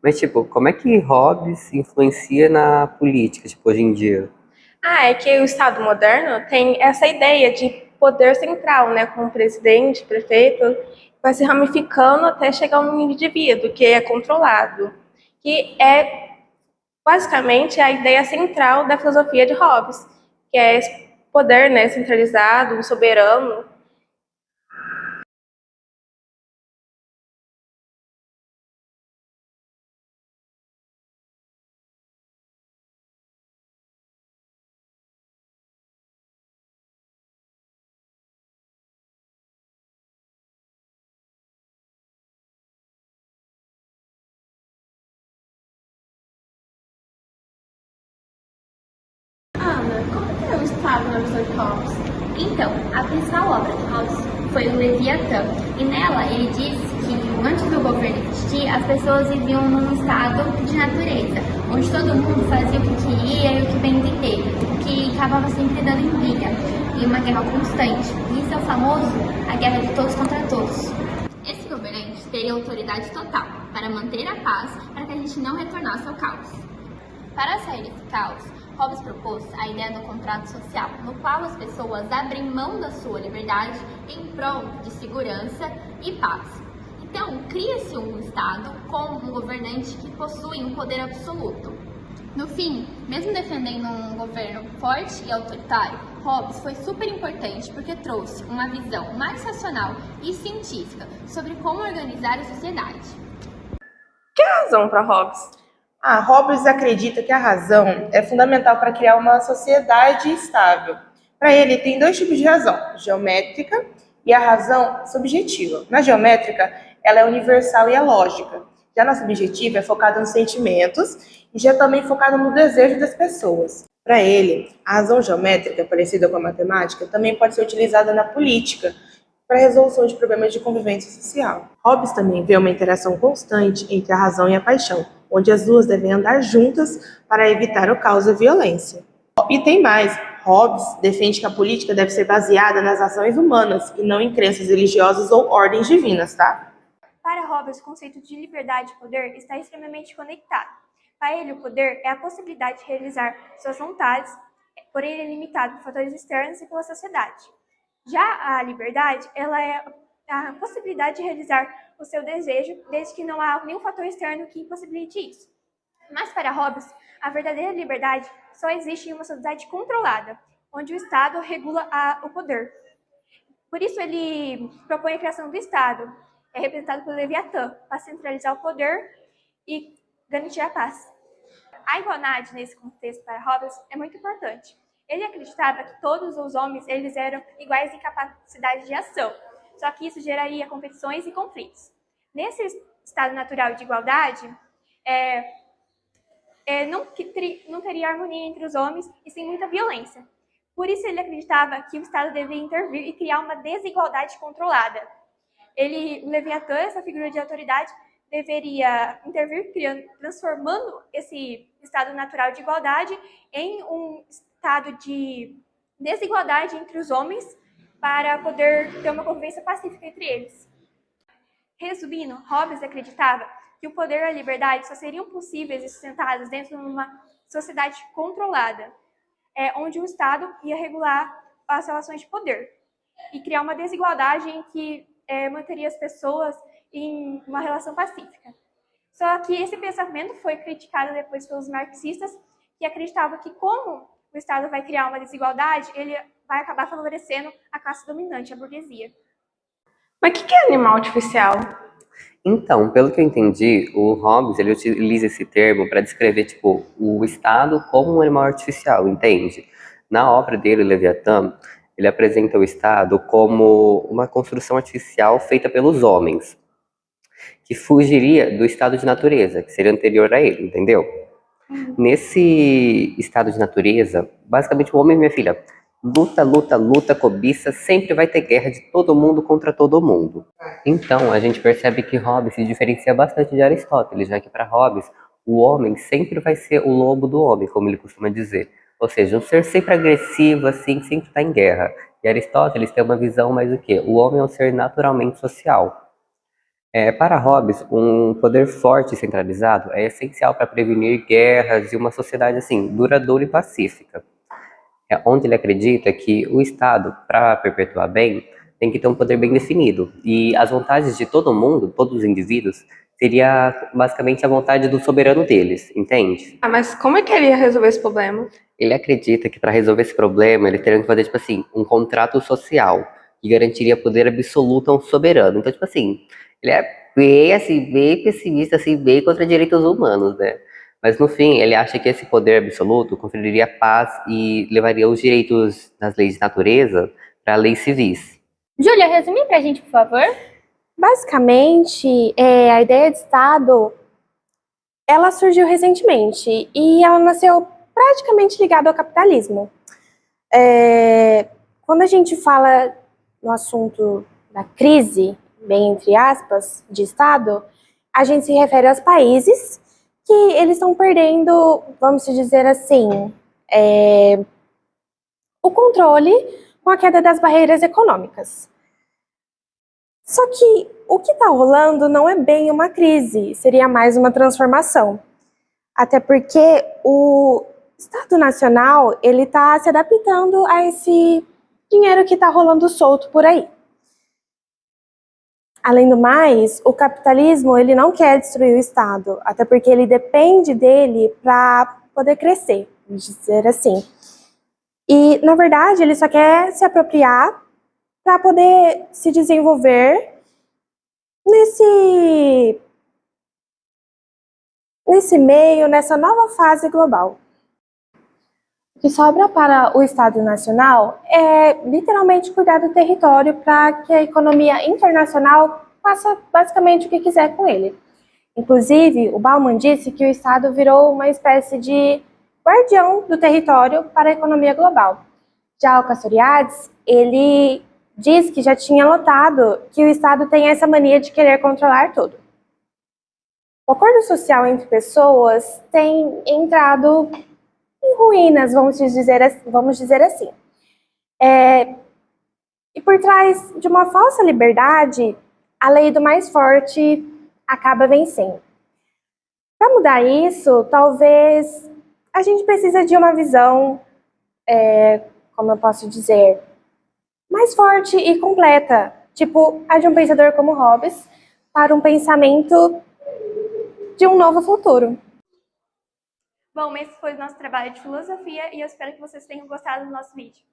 Mas, tipo, como é que Hobbes influencia na política, tipo, hoje em dia? É que o Estado moderno tem essa ideia de poder central, né, com o presidente, prefeito, vai se ramificando até chegar a um indivíduo que é controlado, que é basicamente a ideia central da filosofia de Hobbes, que é esse poder, né, centralizado, um soberano. Ana, como que é o Estado na visão de Hobbes? Então, a principal obra de Hobbes foi o Leviatã, e nela ele diz que antes do governo existir, as pessoas viviam num estado de natureza, onde todo mundo fazia o que queria e o que bem entender, o que acabava sempre dando em briga, e uma guerra constante. E isso é o famoso a guerra de todos contra todos. Esse governante teria autoridade total para manter a paz, para que a gente não retornasse ao caos. Para sair desse caos, Hobbes propôs a ideia do contrato social, no qual as pessoas abrem mão da sua liberdade em prol de segurança e paz. Então, cria-se um Estado com um governante que possui um poder absoluto. No fim, mesmo defendendo um governo forte e autoritário, Hobbes foi super importante porque trouxe uma visão mais racional e científica sobre como organizar a sociedade. Que é a razão para Hobbes? Hobbes acredita que a razão é fundamental para criar uma sociedade estável. Para ele, tem dois tipos de razão: geométrica e a razão subjetiva. Na geométrica, ela é universal e é lógica. Já na subjetiva, é focada nos sentimentos e já também focada no desejo das pessoas. Para ele, a razão geométrica, parecida com a matemática, também pode ser utilizada na política para a resolução de problemas de convivência social. Hobbes também vê uma interação constante entre a razão e a paixão, onde as duas devem andar juntas para evitar o caos e a violência. E tem mais, Hobbes defende que a política deve ser baseada nas ações humanas e não em crenças religiosas ou ordens divinas, tá? Para Hobbes, o conceito de liberdade e poder está extremamente conectado. Para ele, o poder é a possibilidade de realizar suas vontades, porém ele é limitado por fatores externos e pela sociedade. Já a liberdade, ela é a possibilidade de realizar o seu desejo, desde que não há nenhum fator externo que impossibilite isso. Mas para Hobbes, a verdadeira liberdade só existe em uma sociedade controlada, onde o Estado regula o poder. Por isso ele propõe a criação do Estado, é representado pelo Leviatã, para centralizar o poder e garantir a paz. A igualdade nesse contexto para Hobbes é muito importante. Ele acreditava que todos os homens eles eram iguais em capacidade de ação, só que isso geraria competições e conflitos. Nesse estado natural de igualdade, não teria harmonia entre os homens e sim muita violência. Por isso ele acreditava que o Estado deveria intervir e criar uma desigualdade controlada. O Leviatã, essa figura de autoridade, deveria intervir, transformando esse estado natural de igualdade em um estado de desigualdade entre os homens para poder ter uma convivência pacífica entre eles. Resumindo, Hobbes acreditava que o poder e a liberdade só seriam possíveis e sustentados dentro de uma sociedade controlada, onde o Estado ia regular as relações de poder e criar uma desigualdade em que manteria as pessoas em uma relação pacífica. Só que esse pensamento foi criticado depois pelos marxistas, que acreditavam que como o Estado vai criar uma desigualdade, ele vai acabar favorecendo a classe dominante, a burguesia. Mas o que é animal artificial? Então, pelo que eu entendi, o Hobbes ele utiliza esse termo para descrever tipo o Estado como um animal artificial, entende? Na obra dele, Leviatã, ele apresenta o Estado como uma construção artificial feita pelos homens, que fugiria do estado de natureza, que seria anterior a ele, entendeu? Nesse estado de natureza, basicamente o homem, minha filha, luta, luta, luta, cobiça, sempre vai ter guerra de todo mundo contra todo mundo. Então, a gente percebe que Hobbes se diferencia bastante de Aristóteles, já que para Hobbes, o homem sempre vai ser o lobo do homem, como ele costuma dizer. Ou seja, um ser sempre agressivo, assim, sempre está em guerra. E Aristóteles tem uma visão mais o quê? O homem é um ser naturalmente social. Para Hobbes, um poder forte e centralizado é essencial para prevenir guerras e uma sociedade assim duradoura e pacífica. Onde ele acredita que o Estado, para perpetuar bem, tem que ter um poder bem definido. E as vontades de todo mundo, todos os indivíduos, seria basicamente a vontade do soberano deles, entende? Ah, mas como é que ele ia resolver esse problema? Ele acredita que para resolver esse problema, ele teria que fazer, tipo assim, um contrato social que garantiria poder absoluto a um soberano. Então, tipo assim, ele é bem, assim, bem pessimista, assim, bem contra direitos humanos, né? Mas, no fim, ele acha que esse poder absoluto conferiria paz e levaria os direitos das leis de natureza para leis civis. Júlia, resume pra gente, por favor. Basicamente, a ideia de Estado, ela surgiu recentemente e ela nasceu praticamente ligada ao capitalismo. Quando a gente fala no assunto da crise, bem entre aspas, de Estado, a gente se refere aos países que eles estão perdendo, vamos dizer assim, o controle com a queda das barreiras econômicas. Só que o que está rolando não é bem uma crise, seria mais uma transformação. Até porque o Estado Nacional ele está se adaptando a esse dinheiro que está rolando solto por aí. Além do mais, o capitalismo ele não quer destruir o Estado, até porque ele depende dele para poder crescer, vamos dizer assim. E, na verdade, ele só quer se apropriar para poder se desenvolver nesse meio, nessa nova fase global. O que sobra para o Estado Nacional é literalmente cuidar do território para que a economia internacional faça basicamente o que quiser com ele. Inclusive, o Bauman disse que o Estado virou uma espécie de guardião do território para a economia global. Já o Castoriadis, ele diz que já tinha notado que o Estado tem essa mania de querer controlar tudo. O acordo social entre pessoas tem entrado em ruínas, vamos dizer assim. E por trás de uma falsa liberdade, a lei do mais forte acaba vencendo. Para mudar isso, talvez a gente precise de uma visão, como eu posso dizer, mais forte e completa, tipo a de um pensador como Hobbes, para um pensamento de um novo futuro. Bom, esse foi o nosso trabalho de filosofia e eu espero que vocês tenham gostado do nosso vídeo.